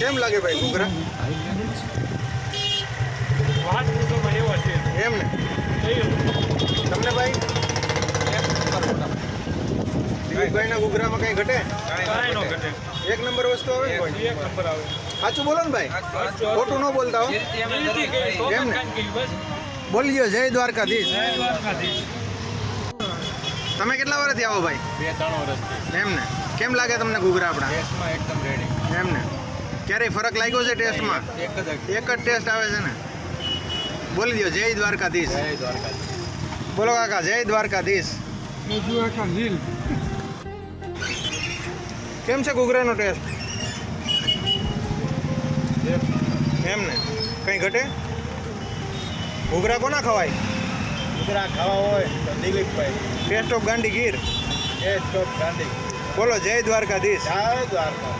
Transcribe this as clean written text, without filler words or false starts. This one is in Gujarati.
કેમ લાગે ભાઈ ઘૂઘરા? એમ ને તમને ભાઈ દિલીપભાઈના ઘૂઘરામાં કઈ ઘટે? એક નંબર વસ્તુ આવે ને ભાઈ? સાચું બોલો ને ભાઈ, ખોટું ન બોલતા હો. એમ ને બોલીએ જય દ્વારકાધીશ. તમે કેટલા વર્ષથી આવો ભાઈ? 2-3 વર્ષથી. એમ ને કેમ લાગે તમને ઘૂઘરા આપણા? ટેસ્ટમાં એકદમ રેડી. એમ ને ક્યારેય ફરક લાગ્યો છે ટેસ્ટમાં? એક જ ટેસ્ટ આવે છે ને. બોલી દો જય દ્વારકાધીશ. જય દ્વારકાધીશ. બોલો કાકા જય દ્વારકાધીશ. કેમ છે ઘૂઘરાનો ટેસ્ટ? એમ ને કઈ ઘટે? ઘૂઘરા કોના ખવાય? ઘૂઘરા ખાવા હોય તો દિલીપભાઈ. ટેસ્ટ ઓફ ગાંડી ગીર. Test of Gandhi. બોલો જય દ્વારકાધીશ. જય દ્વારકા.